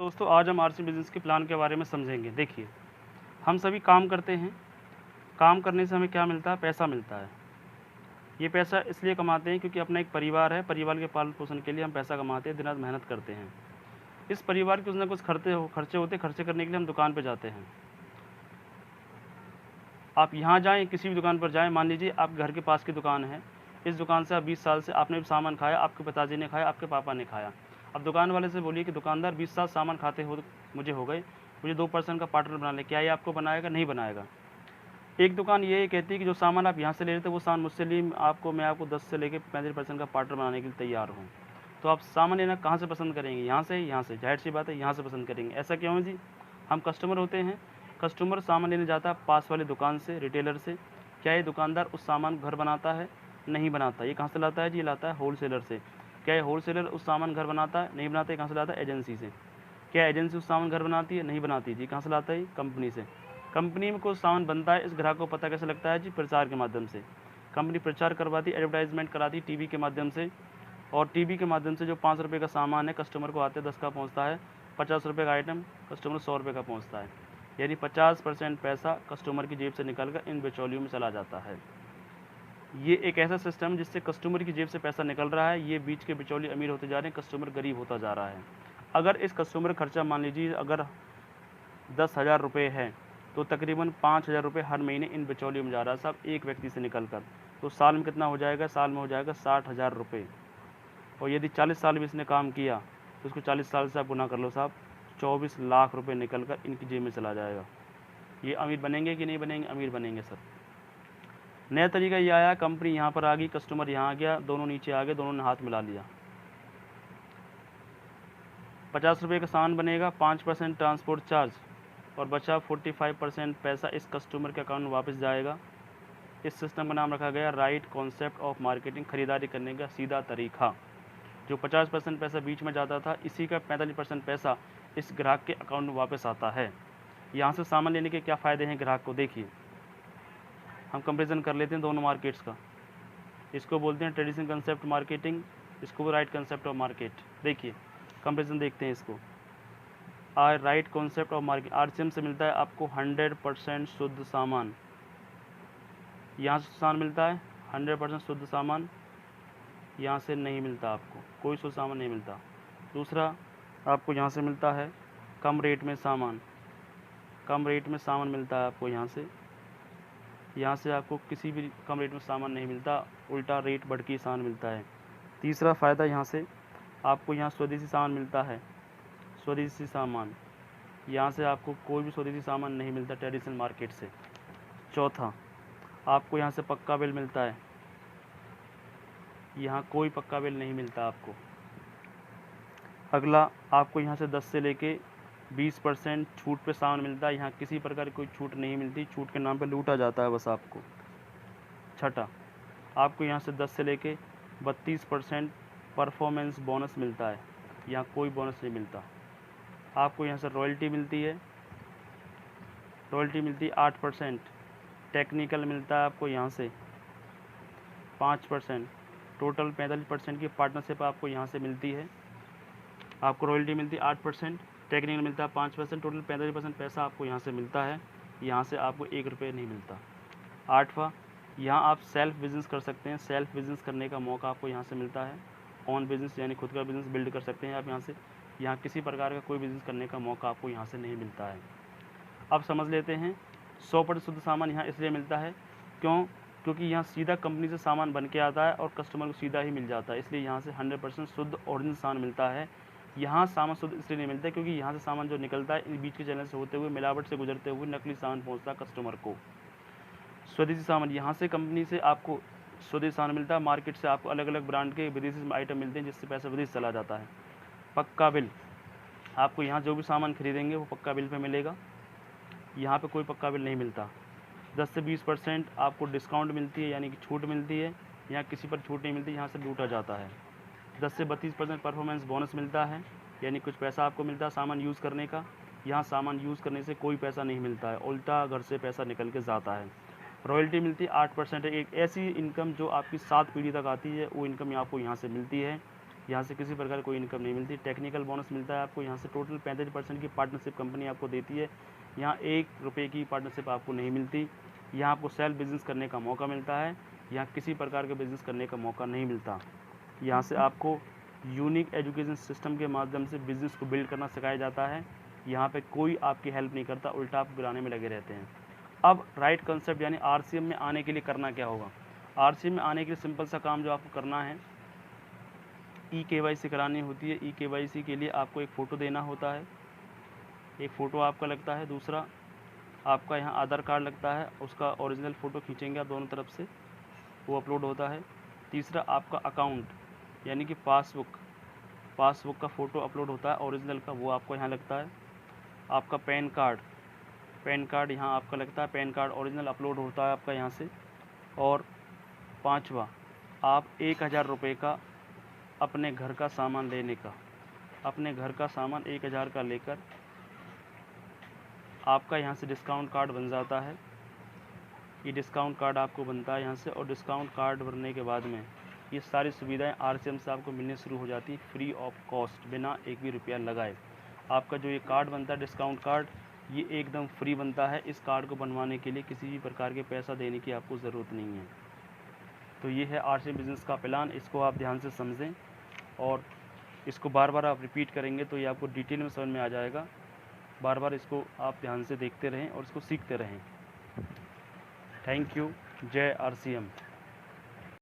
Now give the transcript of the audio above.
दोस्तों आज हम आरसी बिज़नेस के प्लान के बारे में समझेंगे। देखिए, हम सभी काम करते हैं, काम करने से हमें क्या मिलता है? पैसा मिलता है। ये पैसा इसलिए कमाते हैं क्योंकि अपना एक परिवार है, परिवार के पालन-पोषण के लिए हम पैसा कमाते हैं, दिन-रात मेहनत करते हैं। इस परिवार के कुछ ना कुछ खर्चे होते हैं, खर्चे करने के लिए हम दुकान पे जाते हैं। आप यहाँ जाएँ, किसी भी दुकान पर जाएँ, मान लीजिए आप घर के पास की दुकान है, इस दुकान से आप 20 साल से आपने भी सामान खाया, आपके पिताजी ने खाया, आपके पापा ने खाया। अब दुकान वाले से बोलिए कि दुकानदार 20 साल सामान खाते हो मुझे हो गए, मुझे 2% का पार्टनर बना ले, क्या ये आपको बनाएगा? नहीं बनाएगा। एक दुकान ये कहती है कि जो सामान आप यहाँ से ले रहे थे वो सामान मुझसे लिए मैं आपको 10 से लेके 35% का पार्टनर बनाने के लिए तैयार हूँ। तो आप सामान लेना कहाँ से पसंद करेंगे? यहाँ से, यहाँ से। ज़ाहिर-सी बात है यहाँ से पसंद करेंगे। ऐसा क्यों है जी? हम कस्टमर होते हैं, कस्टमर सामान लेने जाता है पास वाली दुकान से, रिटेलर से। क्या ये दुकानदार उस सामान को घर बनाता है? नहीं बनाता। ये कहाँ से लाता है जी? ये लाता है होलसेलर से। क्या ये होलसेलर उस सामान घर बनाता है? नहीं बनाता। ये कहाँ से लाता है? एजेंसी से। क्या एजेंसी उस सामान घर बनाती है? नहीं बनाती जी। कहाँ से लाता है? ये कंपनी से। कंपनी में कोई सामान बनता है, इस ग्राहक को पता कैसे लगता है जी? प्रचार के माध्यम से। कंपनी प्रचार करवाती है, एडवर्टाइजमेंट कराती है टीवी के माध्यम से, और टीवी के माध्यम से जो 5 रुपये का सामान है कस्टमर को आते 10 का पहुंचता है, 50 रुपये का आइटम कस्टमर 100 रुपये का पहुंचता है। यानी 50% पैसा कस्टमर की जेब से निकलकर इन बिचौलियों में चला जाता है। ये एक ऐसा सिस्टम जिससे कस्टमर की जेब से पैसा निकल रहा है, ये बीच के बिचौली अमीर होते जा रहे हैं, कस्टमर गरीब होता जा रहा है। अगर इस कस्टमर खर्चा मान लीजिए अगर 10,000 रुपये है, तो तकरीबन 5,000 रुपये हर महीने इन बिचौलियों में जा रहा है साहब, एक व्यक्ति से निकल कर। तो साल में कितना हो जाएगा? साल में हो जाएगा 60,000 रुपये। और यदि 40 साल भी इसने काम किया तो उसको 40 साल से आप गुना कर लो साहब, 24 लाख रुपये निकल कर इनकी जेब में चला जाएगा। ये अमीर बनेंगे कि नहीं बनेंगे? अमीर बनेंगे सर। नया तरीका ये आया, कंपनी यहाँ पर आ गई, कस्टमर यहाँ आ गया, दोनों नीचे आ गए, दोनों ने हाथ मिला लिया। 50 रुपये का सामान बनेगा, 5% ट्रांसपोर्ट चार्ज, और बचा 45% पैसा इस कस्टमर के अकाउंट में वापस जाएगा। इस सिस्टम का नाम रखा गया राइट कॉन्सेप्ट ऑफ मार्केटिंग, खरीदारी करने का सीधा तरीका। जो 50% पैसा बीच में जाता था, इसी का 45% पैसा इस ग्राहक के अकाउंट में वापस आता है। यहाँ से सामान लेने के क्या फ़ायदे हैं ग्राहक को? देखिए, हम कंपेरिजन कर लेते हैं दोनों मार्केट्स का। इसको बोलते हैं ट्रेडिशनल कंसेप्ट मार्केटिंग, इसको राइट कंसेप्ट ऑफ मार्केट। देखिए, कंपेरिजन देखते हैं इसको। Right concept of market, RCM से मिलता है आपको 100% शुद्ध सामान। यहाँ से सामान मिलता है 100% शुद्ध सामान, यहाँ से नहीं मिलता, आपको कोई शुद्ध सामान नहीं मिलता। दूसरा, आपको यहाँ से मिलता है कम रेट में सामान, कम रेट में सामान मिलता है आपको यहाँ से आपको किसी भी कम रेट में सामान नहीं मिलता, उल्टा रेट बढ़ के सामान मिलता है। तीसरा फ़ायदा, यहाँ से आपको यहाँ स्वदेशी सामान मिलता है, स्वदेशी सामान, यहाँ से आपको कोई भी स्वदेशी सामान नहीं मिलता ट्रेडिशनल मार्केट से। चौथा, आपको यहाँ से पक्का बिल मिलता है, यहाँ कोई पक्का बिल नहीं मिलता आपको। अगला, आपको यहाँ से 10 से लेके 20% छूट पे सामान मिलता है, यहाँ किसी प्रकार की कोई छूट नहीं मिलती, छूट के नाम पे लूटा जाता है बस आपको। छठा, आपको यहाँ से 10 से लेके 32% परफॉर्मेंस बोनस मिलता है, यहाँ कोई बोनस नहीं मिलता। आपको यहाँ से रॉयल्टी मिलती है, 8%। टेक्निकल मिलता है आपको यहाँ से 5%। टोटल 45% की पार्टनरशिप आपको यहाँ से मिलती है। आपको रॉयल्टी मिलती है 8%, टेक्निकल मिलता है 5%, टोटल 45% पैसा आपको यहाँ से मिलता है। यहाँ से आपको 1 रुपये नहीं मिलता। 8वां, यहाँ आप सेल्फ बिज़नेस कर सकते हैं, सेल्फ बिज़नेस करने का मौका आपको यहाँ से मिलता है। ऑन बिज़नेस यानी खुद का बिज़नेस बिल्ड कर सकते हैं आप यहाँ से। यहाँ किसी प्रकार का कोई बिज़नेस करने का मौका आपको यहाँ से नहीं मिलता है। अब समझ लेते हैं, 100% शुद्ध सामान यहाँ इसलिए मिलता है क्योंकि यहाँ सीधा कंपनी से सामान बन के आता है और कस्टमर को सीधा ही मिल जाता है, इसलिए यहाँ से 100% शुद्ध ओरिजिनल सामान मिलता है। यहाँ सामान शुद्ध इसलिए नहीं मिलता क्योंकि यहाँ से सामान जो निकलता है इन बीच के चैनल से होते हुए, मिलावट से गुजरते हुए नकली सामान पहुँचता है कस्टमर को। स्वदेशी सामान, यहाँ से कंपनी से आपको स्वदेशी सामान मिलता है, मार्केट से आपको अलग अलग ब्रांड के विदेशी आइटम मिलते हैं जिससे पैसा विदेश चला जाता है। पक्का बिल, आपको यहाँ जो भी सामान खरीदेंगे वो पक्का बिल पे मिलेगा, यहाँ पे कोई पक्का बिल नहीं मिलता। 10 से 20% आपको डिस्काउंट मिलती है यानी कि छूट मिलती है, यहाँ किसी पर छूट नहीं मिलती, यहाँ से लूटा जाता है। 10 से 32% परफॉर्मेंस बोनस मिलता है, यानी कुछ पैसा आपको मिलता है सामान यूज़ करने का। यहाँ सामान यूज़ करने से कोई पैसा नहीं मिलता है, उल्टा घर से पैसा निकल के जाता है। रॉयल्टी मिलती है 8%, एक ऐसी इनकम जो आपकी 7 पीढ़ी तक आती है, वो इनकम आपको यहाँ से मिलती है। यहाँ से किसी प्रकार कोई इनकम नहीं मिलती। टेक्निकल बोनस मिलता है आपको यहाँ से। टोटल 35% की पार्टनरशिप कंपनी आपको देती है। यहाँ 1 रुपये की पार्टनरशिप आपको नहीं मिलती। यहाँ आपको सेल्फ बिजनेस करने का मौका मिलता है। यहाँ किसी प्रकार के बिजनेस करने का मौका नहीं मिलता। यहाँ से आपको यूनिक एजुकेशन सिस्टम के माध्यम से बिजनेस को बिल्ड करना सिखाया जाता है। यहाँ पे कोई आपकी हेल्प नहीं करता, उल्टा आप गिराने में लगे रहते हैं। अब राइट कंसेप्ट यानी RCM में आने के लिए करना क्या होगा। RCM में आने के लिए सिंपल सा काम जो आपको करना है, EKYC करानी होती है। EKYC के लिए आपको एक फ़ोटो देना होता है, एक फ़ोटो आपका लगता है। दूसरा आपका यहाँ आधार कार्ड लगता है, उसका ओरिजिनल फ़ोटो खींचेंगे आप दोनों तरफ से, वो अपलोड होता है। तीसरा आपका अकाउंट यानी कि पासबुक का फ़ोटो अपलोड होता है ओरिजिनल का, वो आपको यहाँ लगता है। आपका पैन कार्ड यहाँ आपका लगता है, पैन कार्ड ओरिजिनल अपलोड होता है आपका यहाँ से। और पाँचवा, आप 1000 रुपये का अपने घर का सामान लेने का, अपने घर का सामान 1000 का लेकर आपका यहाँ से डिस्काउंट कार्ड बन जाता है। ये डिस्काउंट कार्ड आपको बनता है यहाँ से, और डिस्काउंट कार्ड भरने के बाद में ये सारी सुविधाएं RCM से आपको मिलने शुरू हो जाती है फ्री ऑफ कॉस्ट, बिना एक भी रुपया लगाए। आपका जो ये कार्ड बनता है डिस्काउंट कार्ड, ये एकदम फ्री बनता है। इस कार्ड को बनवाने के लिए किसी भी प्रकार के पैसा देने की आपको ज़रूरत नहीं है। तो ये है RCM बिज़नेस का प्लान, इसको आप ध्यान से समझें और इसको बार बार आप रिपीट करेंगे तो ये आपको डिटेल में समझ में आ जाएगा। बार बार इसको आप ध्यान से देखते रहें और इसको सीखते रहें। Thank you. जय RCM।